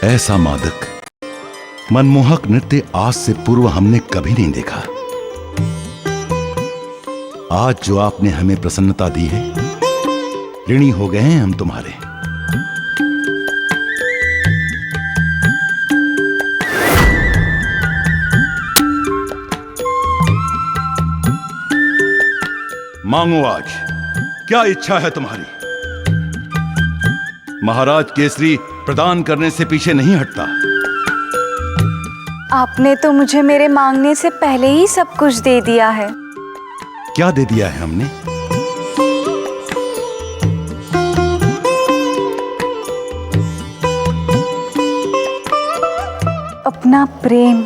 ऐसा मादक मनमोहक नृत्य आज से पूर्व हमने कभी नहीं देखा। आज जो आपने हमें प्रसन्नता दी है, ऋणी हो गए हैं हम तुम्हारे। मांगो आज, क्या इच्छा है तुम्हारी? महाराज केसरी प्रदान करने से पीछे नहीं हटता। आपने तो मुझे मेरे मांगने से पहले ही सब कुछ दे दिया है। क्या दे दिया है हमने? अपना प्रेम।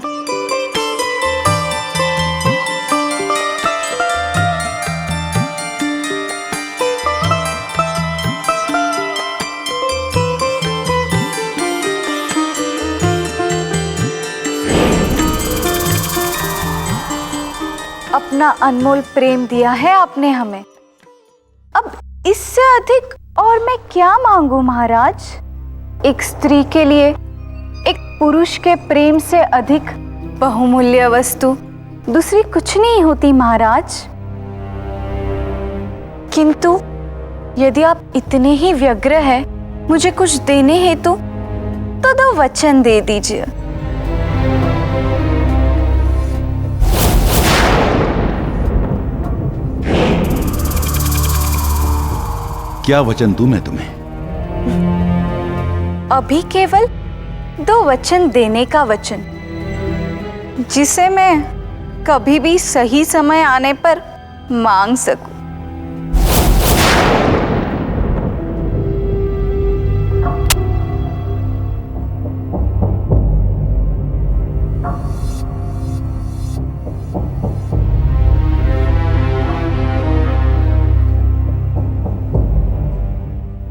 अपना अनमोल प्रेम दिया है आपने हमें। अब इससे अधिक और मैं क्या मांगू महाराज? एक स्त्री के लिए एक पुरुष के प्रेम से अधिक बहुमूल्य वस्तु दूसरी कुछ नहीं होती महाराज। किंतु यदि आप इतने ही व्यग्र हैं मुझे कुछ देने हेतु, तो दो वचन दे दीजिए। क्या वचन दूं मैं तुम्हें? अभी केवल दो वचन देने का वचन, जिसे मैं कभी भी सही समय आने पर मांग सकूं।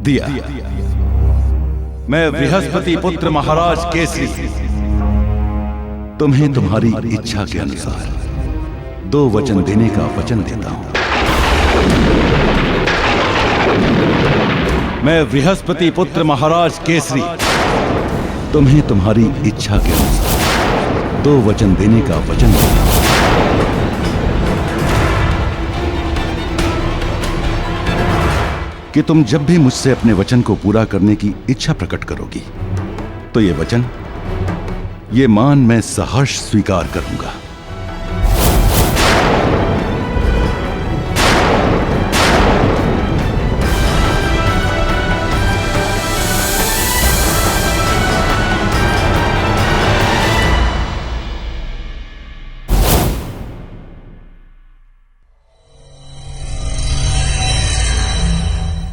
दिया। मैं बृहस्पति पुत्र महाराज केसरी तुम्हें तुम्हारी इच्छा के अनुसार दो वचन देने का वचन देता हूं। मैं बृहस्पति पुत्र महाराज केसरी तुम्हें तुम्हारी इच्छा के अनुसार दो वचन देने का वचन देता हूं कि तुम जब भी मुझसे अपने वचन को पूरा करने की इच्छा प्रकट करोगी, तो ये वचन, ये मान मैं सहर्ष स्वीकार करूंगा।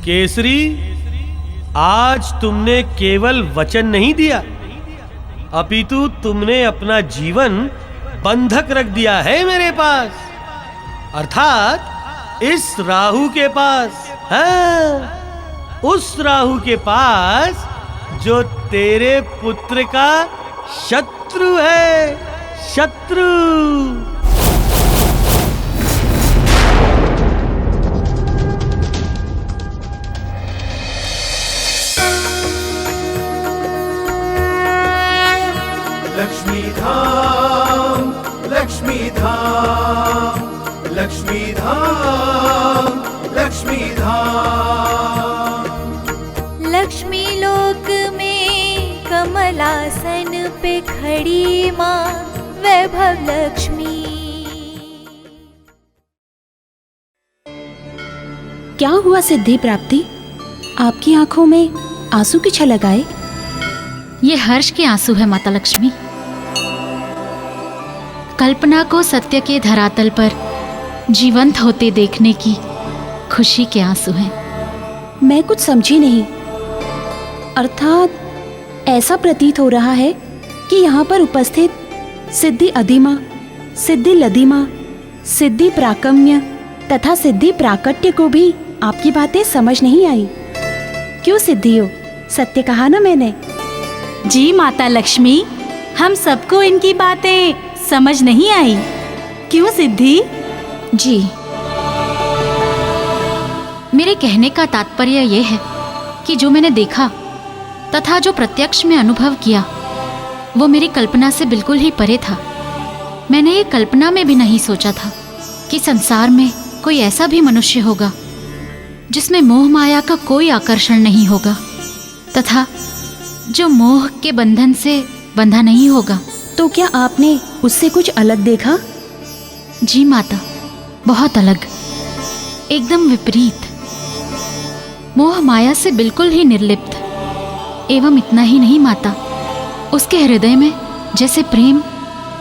केसरी, आज तुमने केवल वचन नहीं दिया, अपितु तुमने अपना जीवन बंधक रख दिया है मेरे पास, अर्थात इस राहु के पास। हाँ, उस राहु के पास जो तेरे पुत्र का शत्रु है, शत्रु। लक्ष्मी धाम, लक्ष्मी धाम, लक्ष्मी धाम, लक्ष्मी धाम। लक्ष्मी लोक में कमलासन पे खड़ी माँ वैभव लक्ष्मी। क्या हुआ सिद्धि प्राप्ति? आपकी आंखों में आंसू की छलक आए? ये हर्ष के आंसू है माता लक्ष्मी। कल्पना को सत्य के धरातल पर जीवंत होते देखने की खुशी के आंसू हैं। मैं कुछ समझी नहीं। अर्थात ऐसा प्रतीत हो रहा है कि यहाँ पर उपस्थित सिद्धि अधिमा, सिद्धि लधिमा, सिद्धि प्राकम्य तथा सिद्धि प्राकट्य को भी आपकी बातें समझ नहीं आई। क्यों सिद्धियों, सत्य कहा ना मैंने? जी माता लक्ष्मी, हम सबको इनकी बातें समझ नहीं आई। क्यों सिद्धि? जी, मेरे कहने का तात्पर्य यह है कि जो मैंने देखा तथा जो प्रत्यक्ष में अनुभव किया वो मेरी कल्पना से बिल्कुल ही परे था। मैंने ये कल्पना में भी नहीं सोचा था कि संसार में कोई ऐसा भी मनुष्य होगा जिसमें मोह माया का कोई आकर्षण नहीं होगा तथा जो मोह के बंधन से बंधा नहीं होगा। तो क्या आपने उससे कुछ अलग देखा? जी माता, बहुत अलग, एकदम विपरीत। मोह माया से बिल्कुल ही निर्लिप्त। एवं इतना ही नहीं माता, उसके हृदय में जैसे प्रेम,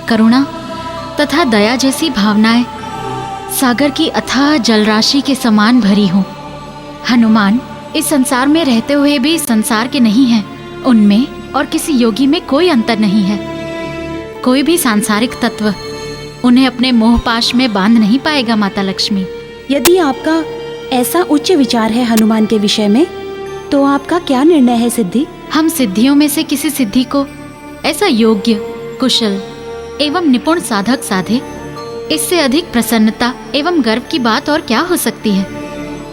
करुणा तथा दया जैसी भावनाएं सागर की अथाह जलराशि के समान भरी हों। हनुमान इस संसार में रहते हुए भी संसार के नहीं हैं। उनमें और किसी योगी में कोई अंतर नहीं है। कोई भी सांसारिक तत्व उन्हें अपने मोहपाश में बांध नहीं पाएगा माता लक्ष्मी। यदि आपका ऐसा उच्च विचार है हनुमान के विषय में, तो आपका क्या निर्णय है सिद्धि? हम सिद्धियों में से किसी सिद्धि को ऐसा योग्य, कुशल एवं निपुण साधक साधे, इससे अधिक प्रसन्नता एवं गर्व की बात और क्या हो सकती है।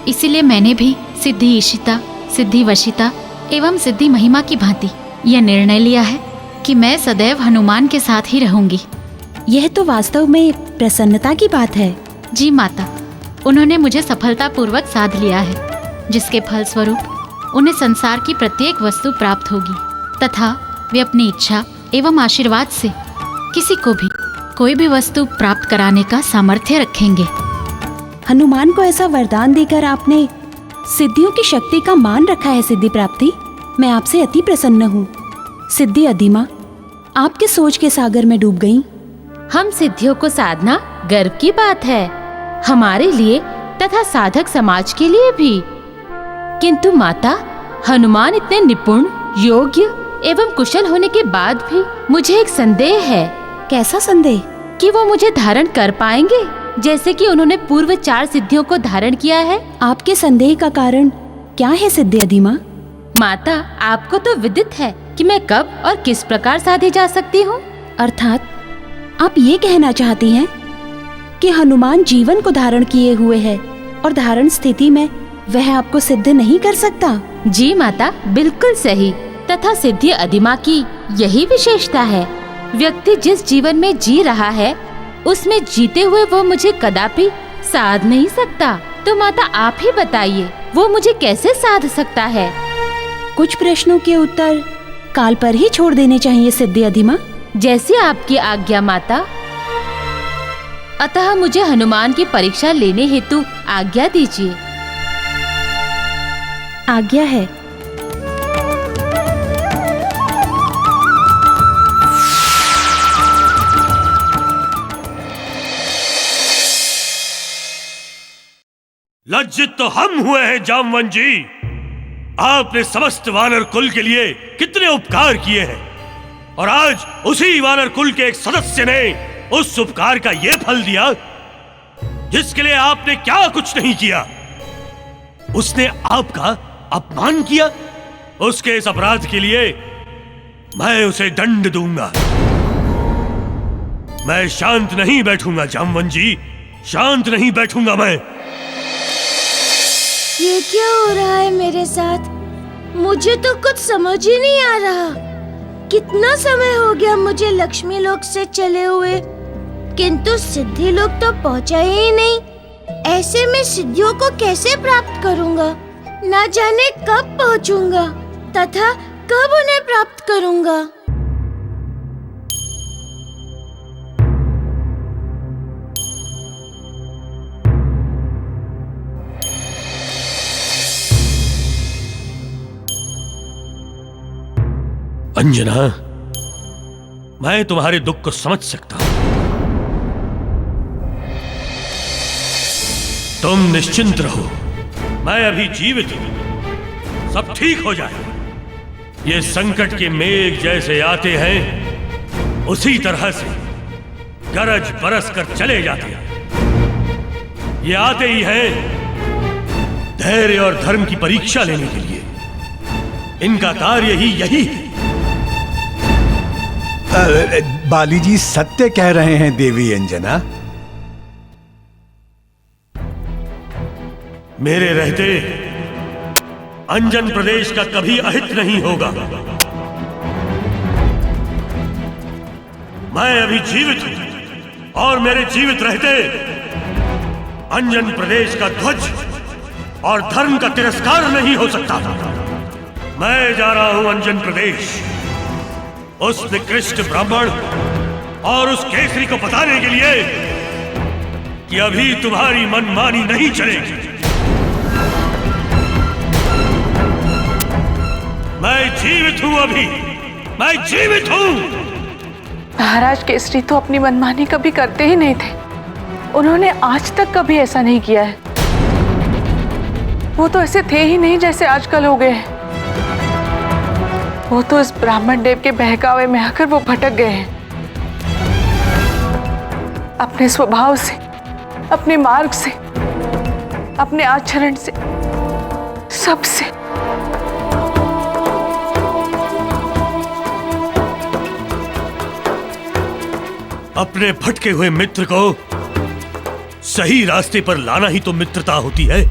इसीलिए मैंने भी सिद्धि ईशिता, सिद्धि वशिता एवं सिद्धि महिमा की भांति यह निर्णय लिया है कि मैं सदैव हनुमान के साथ ही रहूंगी। यह तो वास्तव में प्रसन्नता की बात है। जी माता, उन्होंने मुझे सफलतापूर्वक साध लिया है, जिसके फलस्वरूप उन्हें संसार की प्रत्येक वस्तु प्राप्त होगी तथा वे अपनी इच्छा एवं आशीर्वाद से किसी को भी कोई भी वस्तु प्राप्त कराने का सामर्थ्य रखेंगे। हनुमान को ऐसा वरदान देकर आपने सिद्धियों की शक्ति का मान रखा है सिद्धि प्राप्ति। मैं आपसे अति प्रसन्न हूँ। सिद्धि अधिमा, आपके सोच के सागर में डूब गईं। हम सिद्धियों को साधना गर्व की बात है, हमारे लिए तथा साधक समाज के लिए भी। किंतु माता, हनुमान इतने निपुण, योग्य एवं कुशल होने के बाद भी मुझे एक संदेह है। कैसा संदेह? कि वो मुझे धारण कर पाएंगे जैसे कि उन्होंने पूर्व 4 सिद्धियों को धारण किया है। आपके संदेह का कारण क्या है सिद्धि अधिमा? माता, आपको तो विदित है कि मैं कब और किस प्रकार साधी जा सकती हूँ। अर्थात आप ये कहना चाहती हैं कि हनुमान जीवन को धारण किए हुए है और धारण स्थिति में वह आपको सिद्ध नहीं कर सकता। जी माता, बिल्कुल सही। तथा सिद्धि अधिमा की यही विशेषता है। व्यक्ति जिस जीवन में जी रहा है उसमें जीते हुए वो मुझे कदापि साध नहीं सकता। तो माता आप ही बताइए, वो मुझे कैसे साध सकता है? कुछ प्रश्नों के उत्तर काल पर ही छोड़ देने चाहिए सिद्धि अधिमा। जैसी आपकी आज्ञा माता। अतः मुझे हनुमान की परीक्षा लेने हेतु आज्ञा दीजिए। आज्ञा है। लज्जित तो हम हुए हैं जामवन जी। आपने समस्त वानर कुल के लिए कितने उपकार किए हैं और आज उसी वानर कुल के एक सदस्य ने उस उपकार का ये फल दिया जिसके लिए आपने क्या कुछ नहीं किया। उसने आपका अपमान किया। उसके इस अपराध के लिए मैं उसे दंड दूंगा। मैं शांत नहीं बैठूंगा जामवन जी, शांत नहीं बैठूंगा मैं। ये क्या हो रहा है मेरे साथ? मुझे तो कुछ समझ ही नहीं आ रहा। कितना समय हो गया मुझे लक्ष्मी लोक से चले हुए, किंतु सिद्धि लोक तो पहुंचा ही नहीं। ऐसे में सिद्धियों को कैसे प्राप्त करूंगा? ना जाने कब पहुंचूंगा तथा कब उन्हें प्राप्त करूंगा। अंजना, मैं तुम्हारे दुख को समझ सकता हूं। तुम निश्चिंत रहो, मैं अभी जीवित हूं, सब ठीक हो जाए। ये संकट के मेघ जैसे आते हैं उसी तरह से गरज बरस कर चले जाते हैं। ये आते ही हैं धैर्य और धर्म की परीक्षा लेने के लिए। इनका कार्य ही यही है। बाली जी सत्य कह रहे हैं देवी अंजना। मेरे रहते अंजन प्रदेश का कभी अहित नहीं होगा। मैं अभी जीवित हूं और मेरे जीवित रहते अंजन प्रदेश का ध्वज और धर्म का तिरस्कार नहीं हो सकता। मैं जा रहा हूं अंजन प्रदेश, उस निकृष्ट ब्राह्मण और उस केसरी को बताने के लिए कि अभी तुम्हारी मनमानी नहीं चलेगी। मैं जीवित हूं, अभी मैं जीवित हूं। महाराज केसरी तो अपनी मनमानी कभी करते ही नहीं थे। उन्होंने आज तक कभी ऐसा नहीं किया है। वो तो ऐसे थे ही नहीं जैसे आजकल हो गए हैं। वो तो इस ब्राह्मण देव के बहकावे में आकर वो भटक गए हैं। अपने स्वभाव से, अपने मार्ग से, अपने आचरण से, सबसे। अपने भटके हुए मित्र को सही रास्ते पर लाना ही तो मित्रता होती है।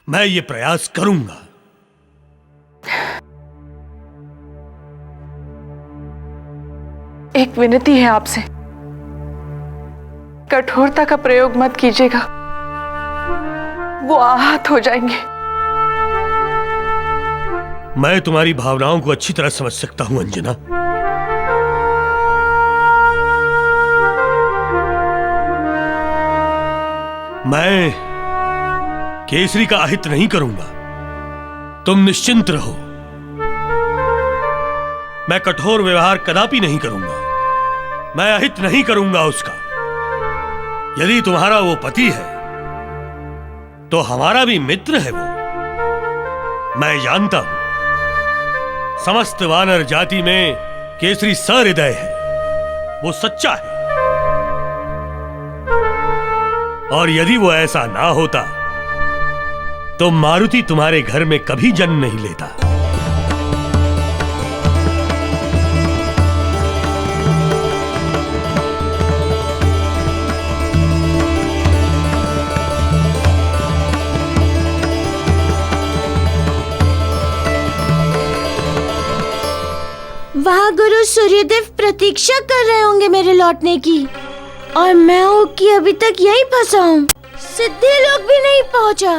मैं ये प्रयास करूंगा। एक विनती है आपसे, कठोरता का प्रयोग मत कीजिएगा, वो आहत हो जाएंगे। मैं तुम्हारी भावनाओं को अच्छी तरह समझ सकता हूं अंजना। मैं केसरी का अहित नहीं करूंगा, तुम निश्चिंत रहो। मैं कठोर व्यवहार कदापि नहीं करूंगा, मैं अहित नहीं करूंगा उसका। यदि तुम्हारा वो पति है तो हमारा भी मित्र है वो। मैं जानता हूं समस्त वानर जाति में केसरी सहृदय है, वो सच्चा है। और यदि वो ऐसा ना होता तो मारुति तुम्हारे घर में कभी जन्म नहीं लेता। वहाँ गुरु सूर्यदेव प्रतीक्षा कर रहे होंगे मेरे लौटने की, और मैं हूँ कि अभी तक यहीं फंसा हूँ। सिद्धि लोग भी नहीं पहुँचा।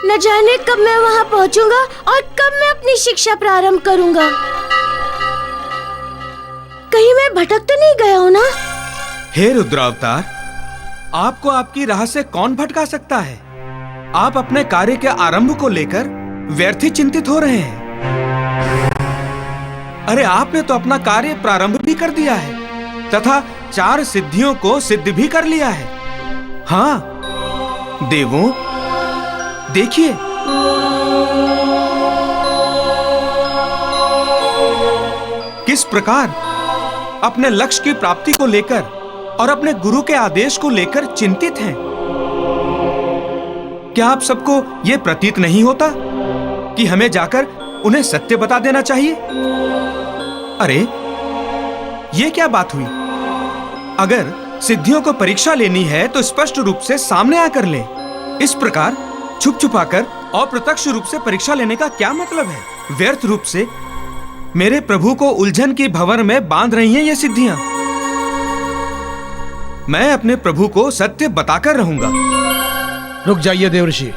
न जाने कब मैं वहाँ पहुँचूंगा और कब मैं अपनी शिक्षा प्रारंभ करूँगा। कहीं मैं भटक तो नहीं गया हूँ ना? हे रुद्रावतार, आपको आपकी राह से कौन भटका सकता है? आप अपने कार्य के आरंभ को लेकर व्यर्थ ही चिंतित हो रहे हैं। अरे आपने तो अपना कार्य प्रारंभ भी कर दिया है तथा 4 सिद्धियों को सिद्ध भी कर लिया है। हाँ देवों, देखिए, किस प्रकार अपने लक्ष्य की प्राप्ति को लेकर और अपने गुरु के आदेश को लेकर चिंतित हैं। क्या आप सबको यह प्रतीत नहीं होता कि हमें जाकर उन्हें सत्य बता देना चाहिए? अरे ये क्या बात हुई? अगर सिद्धियों को परीक्षा लेनी है तो स्पष्ट रूप से सामने आकर लें। इस प्रकार छुप छुपाकर और प्रत्यक्ष रूप से परीक्षा लेने का क्या मतलब है? व्यर्थ रूप से मेरे प्रभु को उलझन की भंवर में बांध रही हैं ये सिद्धियां। मैं अपने प्रभु को सत्य बताकर रहूंगा। रुक जाइए देवर्षि,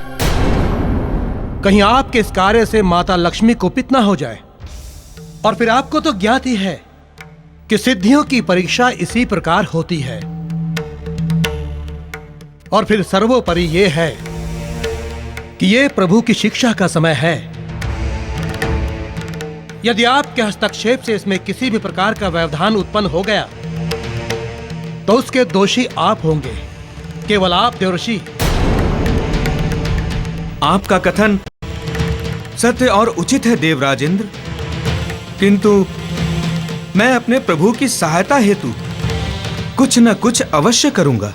कहीं आपके इस कार्य से माता लक्ष्मी कुपित ना हो जाए। और फिर आपको तो ज्ञात ही है कि सिद्धियों की परीक्षा इसी प्रकार होती है। और फिर सर्वोपरि यह है कि यह प्रभु की शिक्षा का समय है। यदि आपके हस्तक्षेप से इसमें किसी भी प्रकार का व्यवधान उत्पन्न हो गया तो उसके दोषी आप होंगे, केवल आप देवर्षि। आपका कथन सत्य और उचित है देवराजेंद्र, किंतु मैं अपने प्रभु की सहायता हेतु कुछ न कुछ अवश्य करूंगा।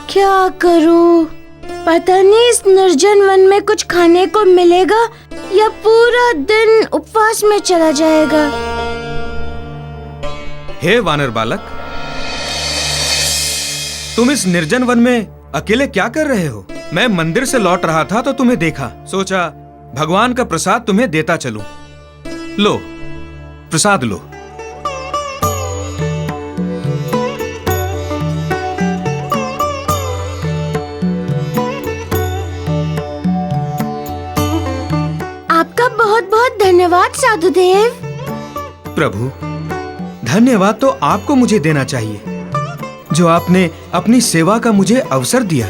क्या करूं? पता नहीं इस निर्जन वन में कुछ खाने को मिलेगा या पूरा दिन उपवास में चला जाएगा। हे वानर बालक, तुम इस निर्जन वन में अकेले क्या कर रहे हो? मैं मंदिर से लौट रहा था तो तुम्हें देखा, सोचा भगवान का प्रसाद तुम्हें देता चलूं। लो, प्रसाद लो। आपका बहुत बहुत धन्यवाद साधुदेव। प्रभु, धन्यवाद तो आपको मुझे देना चाहिए, जो आपने अपनी सेवा का मुझे अवसर दिया।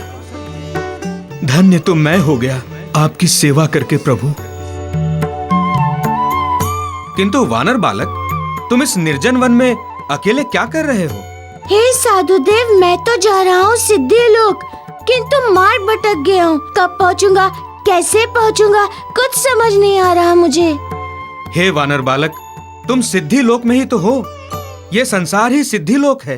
धन्य तो मैं हो गया आपकी सेवा करके प्रभु। किंतु वानर बालक, तुम इस निर्जन वन में अकेले क्या कर रहे हो? हे साधुदेव, मैं तो जा रहा हूँ सिद्धि लोक, किंतु मार्ग भटक गया हूँ। कब पहुँचूंगा, कैसे पहुँचूंगा, कुछ समझ नहीं आ रहा मुझे। हे वानर बालक, तुम सिद्धि लोक में ही तो हो। ये संसार ही सिद्धि लोक है।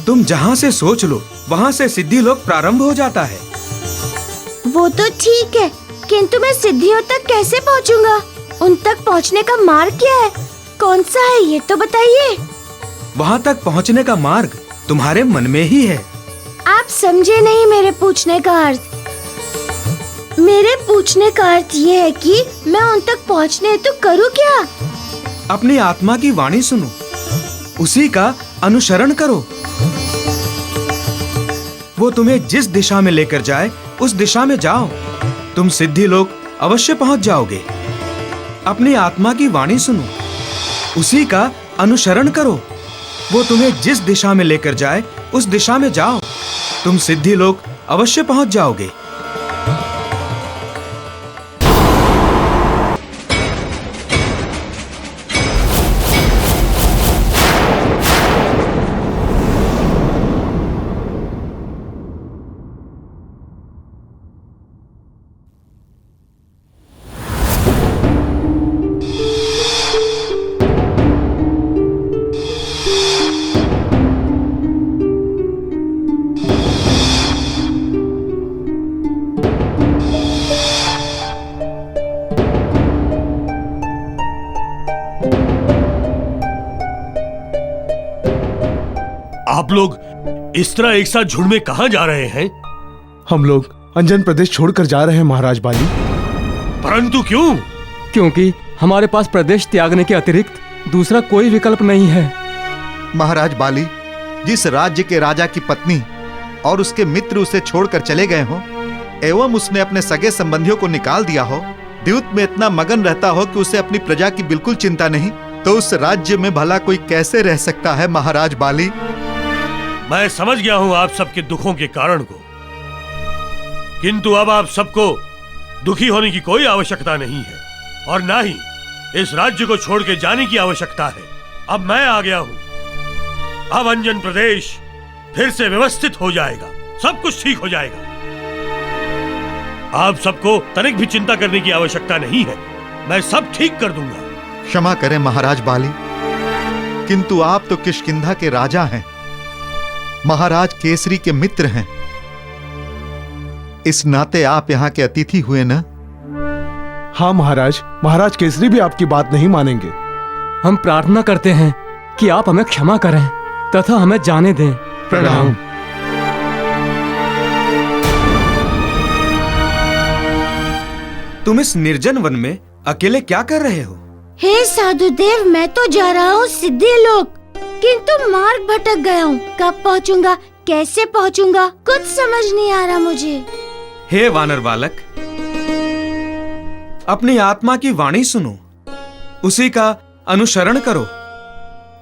तुम जहाँ से सोच लो वहाँ से सिद्धि लोक प्रारंभ हो जाता है। वो तो ठीक है, किंतु मैं सिद्धियों तक कैसे पहुँचूंगा? उन तक पहुँचने का मार्ग क्या है? कौन सा है ये तो बताइए। वहाँ तक पहुँचने का मार्ग तुम्हारे मन में ही है। आप समझे नहीं मेरे पूछने का अर्थ। मेरे पूछने का अर्थ ये है कि मैं उन तक पहुँचने तो करूँ क्या? अपनी आत्मा की वाणी सुनो, उसी का अनुसरण करो। वो तुम्हें जिस दिशा में लेकर जाए उस दिशा में जाओ, तुम सिद्धि लोक अवश्य पहुंच जाओगे। अपनी आत्मा की वाणी सुनो, उसी का अनुसरण करो। वो तुम्हें जिस दिशा में लेकर जाए उस दिशा में जाओ, तुम सिद्धि लोक अवश्य पहुंच जाओगे। आप लोग इस तरह एक साथ झुंड में कहां जा रहे हैं? हम लोग अंजन प्रदेश छोड़कर जा रहे हैं महाराज बाली। परंतु क्यों? क्योंकि हमारे पास प्रदेश त्यागने के अतिरिक्त दूसरा कोई विकल्प नहीं है। महाराज बाली, जिस राज्य के राजा की पत्नी और उसके मित्र उसे छोड़कर चले गए हों, एवं उसने अपने सगे संबंधियों को निकाल दिया हो, द्यूत में इतना मगन रहता हो कि उसे अपनी प्रजा की बिल्कुल चिंता नहीं, तो उस राज्य में भला कोई कैसे रह सकता है महाराज बाली? मैं समझ गया हूं आप सबके दुखों के कारण को, किंतु अब आप सबको दुखी होने की कोई आवश्यकता नहीं है और ना ही इस राज्य को छोड़ के जाने की आवश्यकता है। अब मैं आ गया हूं, अब अंजन प्रदेश फिर से व्यवस्थित हो जाएगा, सब कुछ ठीक हो जाएगा। आप सबको तनिक भी चिंता करने की आवश्यकता नहीं है, मैं सब ठीक कर दूंगा। क्षमा करें महाराज बाली, किंतु आप तो किष्किंधा के राजा हैं, महाराज केसरी के मित्र हैं। इस नाते आप यहाँ के अतिथि हुए ना? हाँ महाराज, महाराज केसरी भी आपकी बात नहीं मानेंगे। हम प्रार्थना करते हैं कि आप हमें क्षमा करें तथा हमें जाने दें। प्रणाम। तुम इस निर्जन वन में अकेले क्या कर रहे हो? हे साधुदेव, मैं तो जा रहा हूँ सिद्धि लोक, किंतु मार्ग भटक गया हूँ। कब पहुँचूंगा, कैसे पहुँचूंगा, कुछ समझ नहीं आ रहा मुझे। हे वानर बालक, अपनी आत्मा की वाणी सुनो, उसी का अनुसरण करो।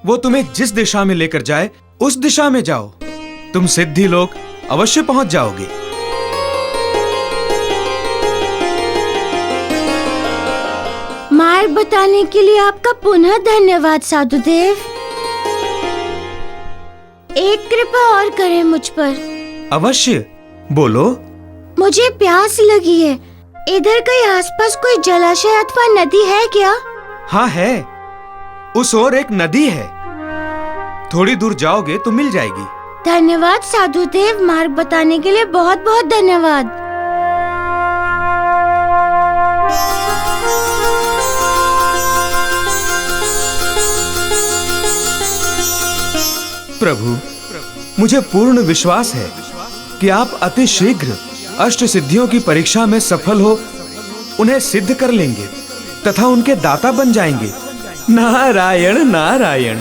वो तुम्हें जिस दिशा में लेकर जाए उस दिशा में जाओ, तुम सिद्धि लोक अवश्य पहुंच जाओगे। मार्ग बताने के लिए आपका पुनः धन्यवाद साधुदेव। एक कृपा और करें मुझ पर। अवश्य, बोलो। मुझे प्यास लगी है, इधर कहीं आसपास कोई जलाशय अथवा नदी है क्या? हाँ है, उस ओर एक नदी है, थोड़ी दूर जाओगे तो मिल जाएगी। धन्यवाद साधुदेव, मार्ग बताने के लिए बहुत बहुत धन्यवाद। प्रभु, मुझे पूर्ण विश्वास है कि आप अति शीघ्र अष्ट सिद्धियों की परीक्षा में सफल हो उन्हें सिद्ध कर लेंगे तथा उनके दाता बन जाएंगे। नारायण नारायण।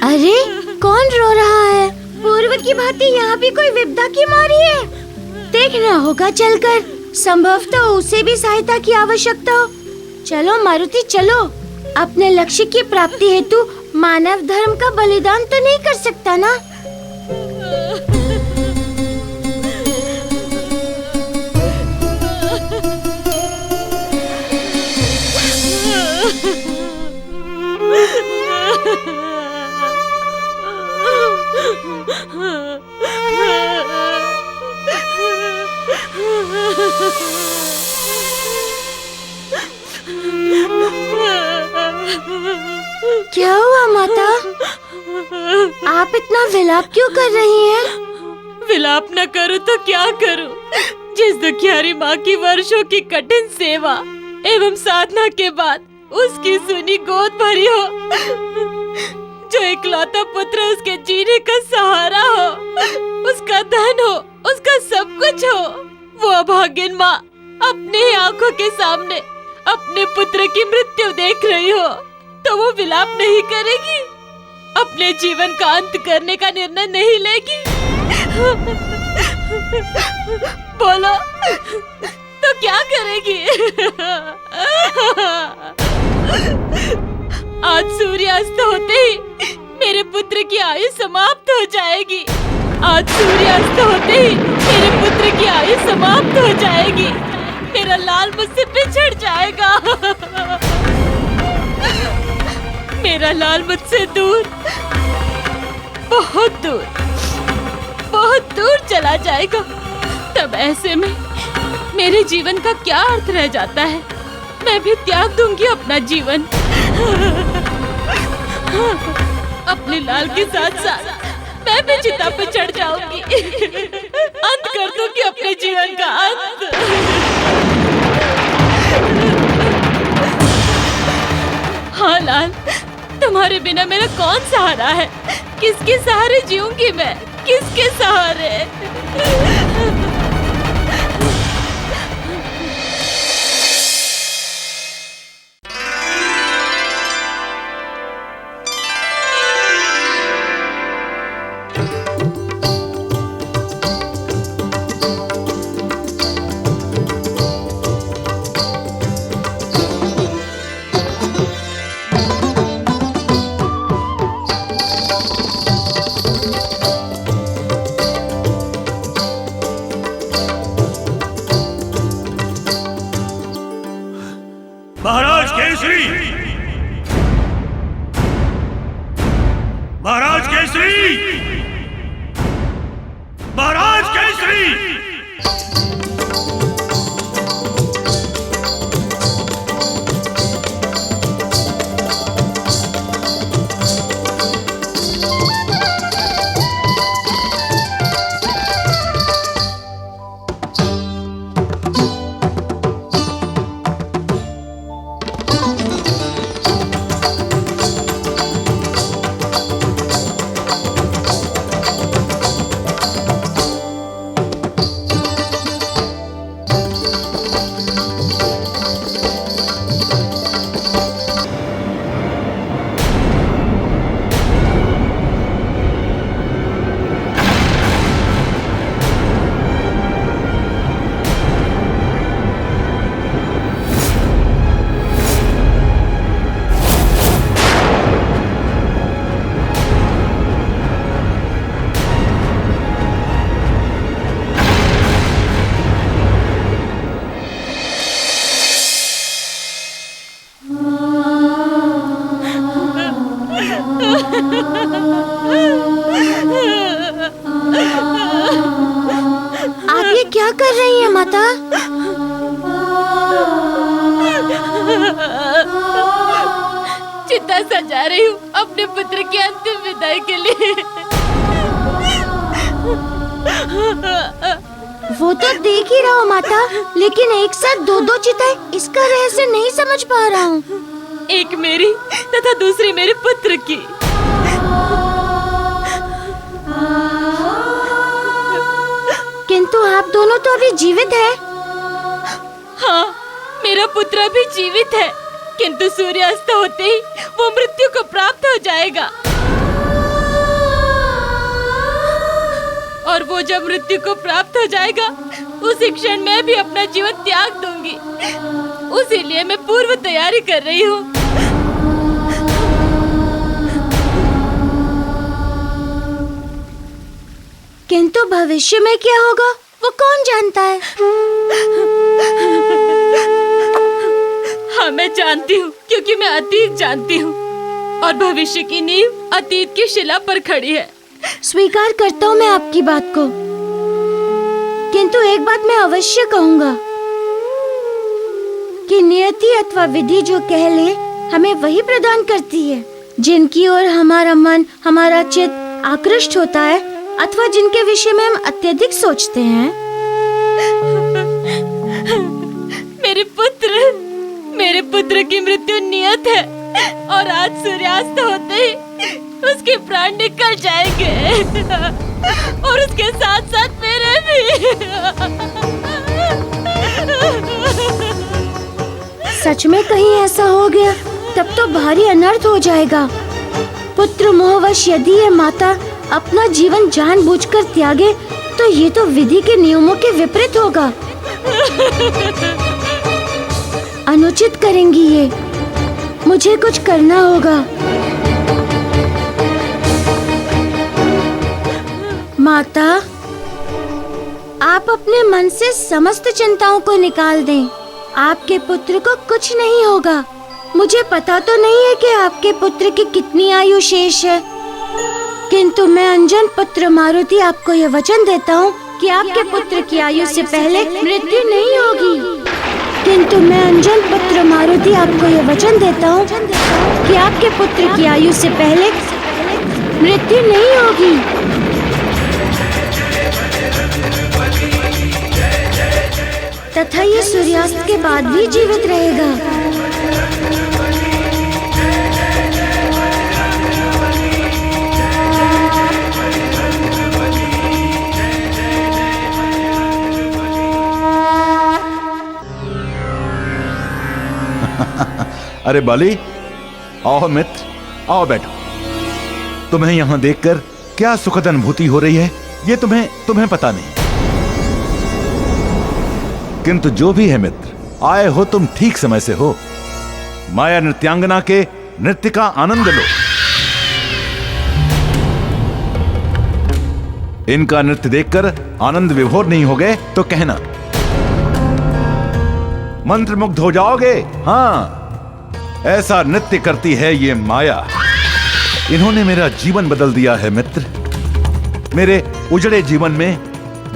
अरे कौन रो रहा है? पूर्व की भांति यहाँ भी कोई विपदा की मारी है। देखना होगा चलकर, संभवतः उसे भी सहायता की आवश्यकता हो। चलो मारुति चलो, अपने लक्ष्य की प्राप्ति हेतु मानव धर्म का बलिदान तो नहीं कर सकता ना। क्या हुआ माता? आप इतना विलाप क्यों कर रही हैं? विलाप न करूं तो क्या करूं? जिस दुखियारी माँ की वर्षों की कठिन सेवा एवं साधना के बाद उसकी सुनी गोद भरी हो, जो इकलौता पुत्र उसके जीने का सहारा हो, उसका धन हो, उसका सब कुछ हो, वो अभागिन माँ अपने आंखों के सामने अपने पुत्र की मृत्यु देख रही हो तो वो विलाप नहीं करेगी? अपने जीवन का अंत करने का निर्णय नहीं लेगी? बोलो तो क्या करेगी? आज सूर्यास्त होते ही मेरे पुत्र की आयु समाप्त हो जाएगी। आज सूर्यास्त होते ही मेरे पुत्र की आयु समाप्त हो जाएगी। मेरा लाल मुझसे बिछड़ जाएगा। मेरा लाल मुझसे दूर, बहुत दूर, बहुत दूर चला जाएगा। तब ऐसे में मेरे जीवन का क्या अर्थ रह जाता है? मैं भी त्याग दूंगी अपना जीवन। अपने लाल के साथ साथ मैं भी चिता पर चढ़ जाऊंगी। अंत कर दूंगी अपने जीवन का अंत। हाँ लाल, तुम्हारे बिना मेरा कौन सहारा है? किसके सहारे जीऊंगी मैं? किसके सहारे? महाराज केसरी, महाराज केसरी, महाराज केसरी। माला सजा रही हूँ अपने पुत्र की अंतिम विदाई के लिए। वो तो देख ही रहा हूँ माता, लेकिन एक साथ दो दो चिताएं, इसका रहस्य नहीं समझ पा रहा हूँ। एक मेरी तथा दूसरी मेरे पुत्र की। किंतु आप दोनों तो अभी जीवित हैं। हाँ, मेरा पुत्र अभी जीवित है, किंतु सूर्यास्त होते ही वो मृत्यु को प्राप्त हो जाएगा। और वो जब मृत्यु को प्राप्त हो जाएगा, उसी क्षण मैं भी अपना जीवन त्याग दूंगी। उसी लिए मैं पूर्व तैयारी कर रही हूँ। किंतु भविष्य में क्या होगा वो कौन जानता है? हाँ, मैं जानती हूँ, क्योंकि मैं अतीत जानती हूँ और भविष्य की नींव अतीत की शिला पर खड़ी है। स्वीकार करता हूँ मैं आपकी बात को, किंतु एक बात मैं अवश्य कहूँगा कि नियति अथवा विधि जो कह ले, हमें वही प्रदान करती है जिनकी ओर हमारा मन, हमारा चित्त आकृष्ट होता है अथवा जिनके विषय में हम अत्यधिक सोचते हैं। मेरे पुत्र की मृत्यु नियत है और आज सूर्यास्त होते ही उसके प्राण निकल जाएंगे और उसके साथ साथ मेरे भी। सच में कहीं ऐसा हो गया तब तो भारी अनर्थ हो जाएगा। पुत्र मोहवश यदि ये माता अपना जीवन जानबूझकर त्यागे तो ये तो विधि के नियमों के विपरीत होगा। अनुचित करेंगी ये, मुझे कुछ करना होगा। माता, आप अपने मन से समस्त चिंताओं को निकाल दें। आपके पुत्र को कुछ नहीं होगा। मुझे पता तो नहीं है कि आपके पुत्र की कितनी आयु शेष है, किंतु मैं अंजन पुत्र मारुति आपको यह वचन देता हूँ कि आपके पुत्र की आयु से पहले मृत्यु नहीं होगी। किंतु मैं अंजन पुत्र मारुति आपको यह वचन देता हूँ कि आपके पुत्र की आयु से पहले मृत्यु नहीं होगी। तथा ये सूर्यास्त के बाद भी जीवित रहेगा। अरे बाली, आओ मित्र, आओ बैठो। तुम्हें यहाँ देखकर क्या सुखद अनुभूति हो रही है ये तुम्हें पता नहीं, किंतु जो भी है मित्र, आए हो तुम ठीक समय से हो। माया नृत्यांगना के नृत्य का आनंद लो। इनका नृत्य देखकर आनंद विभोर नहीं हो गए तो कहना, मंत्रमुग्ध हो जाओगे। हाँ, ऐसा नृत्य करती है ये माया। इन्होंने मेरा जीवन बदल दिया है मित्र। मेरे उजड़े जीवन में,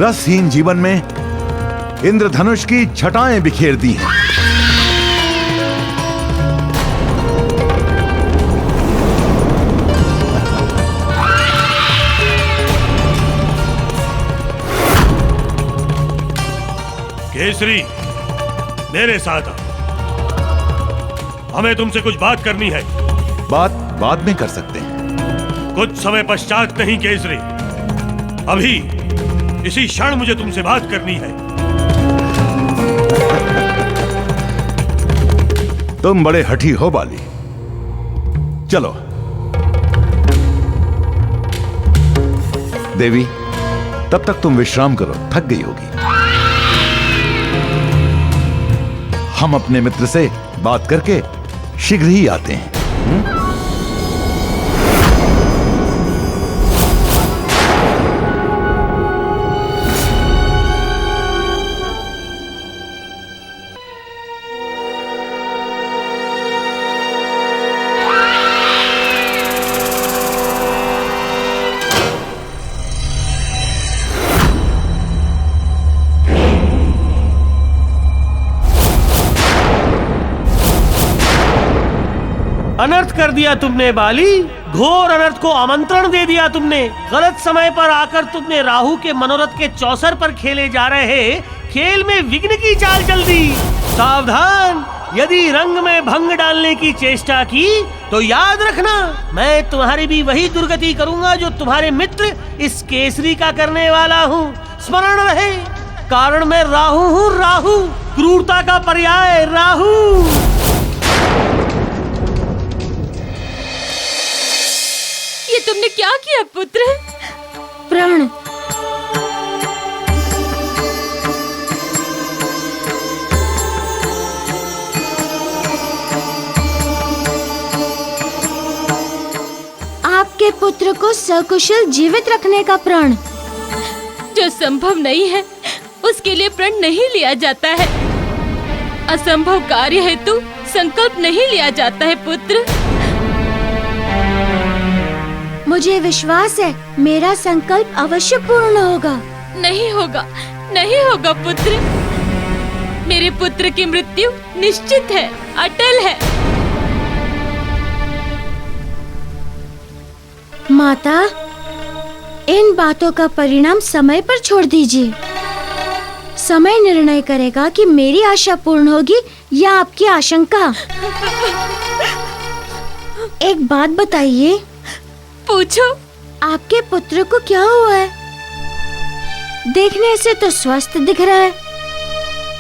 रसहीन जीवन में इंद्रधनुष की छटाएं बिखेर दी हैं। केसरी, मेरे साथ आओ। हमें तुमसे कुछ बात करनी है। बात बाद में कर सकते हैं। कुछ समय पश्चात नहीं केसरी, अभी इसी क्षण मुझे तुमसे बात करनी है। तुम बड़े हठी हो बाली। चलो देवी, तब तक तुम विश्राम करो, थक गई होगी। हम अपने मित्र से बात करके शीघ्र ही आते हैं। अनर्थ कर दिया तुमने बाली, घोर अनर्थ को आमंत्रण दे दिया तुमने। गलत समय पर आकर तुमने राहु के मनोरथ के चौसर पर खेले जा रहे खेल में विघ्न की चाल चल दी। सावधान, यदि रंग में भंग डालने की चेष्टा की तो याद रखना, मैं तुम्हारी भी वही दुर्गति करूंगा जो तुम्हारे मित्र इस केसरी का करने वाला हूँ। स्मरण रहे, कारण मैं राहु हूँ, राहु, क्रूरता का पर्याय राहु। ये तुमने क्या किया पुत्र? प्राण, आपके पुत्र को सकुशल जीवित रखने का प्रण। जो संभव नहीं है उसके लिए प्रण नहीं लिया जाता है। असंभव कार्य हेतु संकल्प नहीं लिया जाता है पुत्र। मुझे विश्वास है मेरा संकल्प अवश्य पूर्ण होगा। नहीं होगा, नहीं होगा पुत्र। मेरे पुत्र की मृत्यु निश्चित है, अटल है। माता, इन बातों का परिणाम समय पर छोड़ दीजिए। समय निर्णय करेगा कि मेरी आशा पूर्ण होगी या आपकी आशंका। एक बात बताइए। पूछो। आपके पुत्र को क्या हुआ है? देखने से तो स्वस्थ दिख रहा है,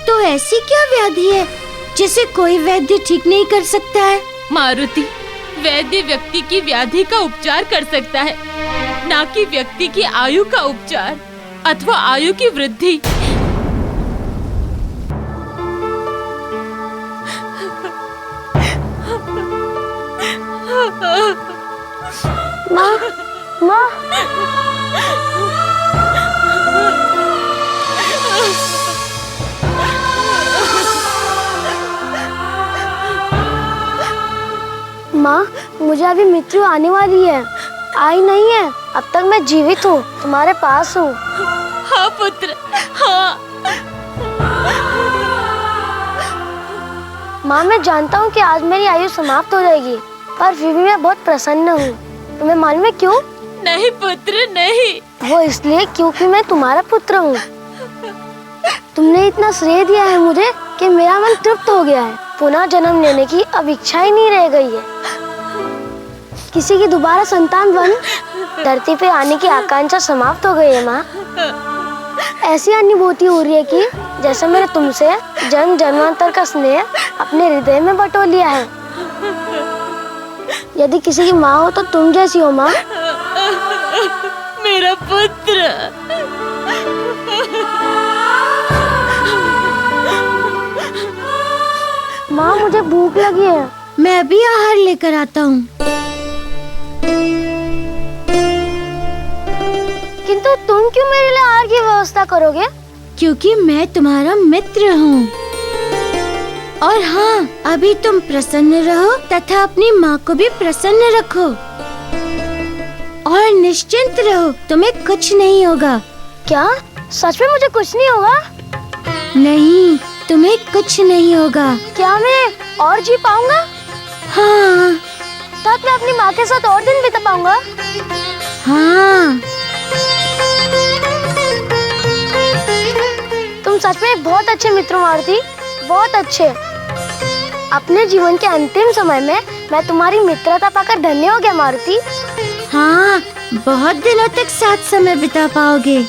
तो ऐसी क्या व्याधि है जिसे कोई वैद्य ठीक नहीं कर सकता है? मारुति, वैद्य व्यक्ति की व्याधि का उपचार कर सकता है, ना कि व्यक्ति की आयु का उपचार अथवा आयु की वृद्धि। माँ, माँ। माँ, मुझे अभी मृत्यु आने वाली है। आई नहीं है, अब तक मैं जीवित हूँ, तुम्हारे पास हूँ। हाँ पुत्र, हाँ। माँ, मैं जानता हूँ कि आज मेरी आयु समाप्त हो जाएगी, पर फिर भी मैं बहुत प्रसन्न हूँ। तुम्हें मालूम है क्यों? नहीं पुत्र, नहीं। वो इसलिए क्योंकि मैं तुम्हारा पुत्र हूँ। तुमने इतना श्रेय दिया है मुझे कि मेरा मन तृप्त हो गया है। पुनः जन्म लेने की अब इच्छा ही नहीं रह गई है। किसी की दोबारा संतान बन धरती पे आने की आकांक्षा समाप्त हो गई है माँ। ऐसी अनुभूति हो रही है कि जैसे मैंने तुमसे जन्म जन्मांतर का स्नेह अपने हृदय में बटो लिया है। यदि किसी की माँ हो तो तुम जैसी हो माँ। मेरा पुत्र। माँ, मुझे भूख लगी है। मैं अभी आहार लेकर आता हूँ। किंतु तुम क्यों मेरे लिए आहार की व्यवस्था करोगे? क्योंकि मैं तुम्हारा मित्र हूँ। और हाँ, अभी तुम प्रसन्न रहो तथा अपनी माँ को भी प्रसन्न रखो। और निश्चिंत रहो, तुम्हें कुछ नहीं होगा। क्या सच में मुझे कुछ नहीं होगा? नहीं, तुम्हें कुछ नहीं होगा। क्या मैं और जी पाऊंगा? हाँ। तब मैं अपनी माँ के साथ और दिन बिता पाऊंगा? हाँ। तुम सच में बहुत अच्छे मित्र हो मारुति, बहुत अच्छे। अपने जीवन के अंतिम समय में मैं तुम्हारी मित्रता पाकर धन्य हो गया मारुति। हाँ, बहुत दिनों तक साथ समय बिता पाओगे।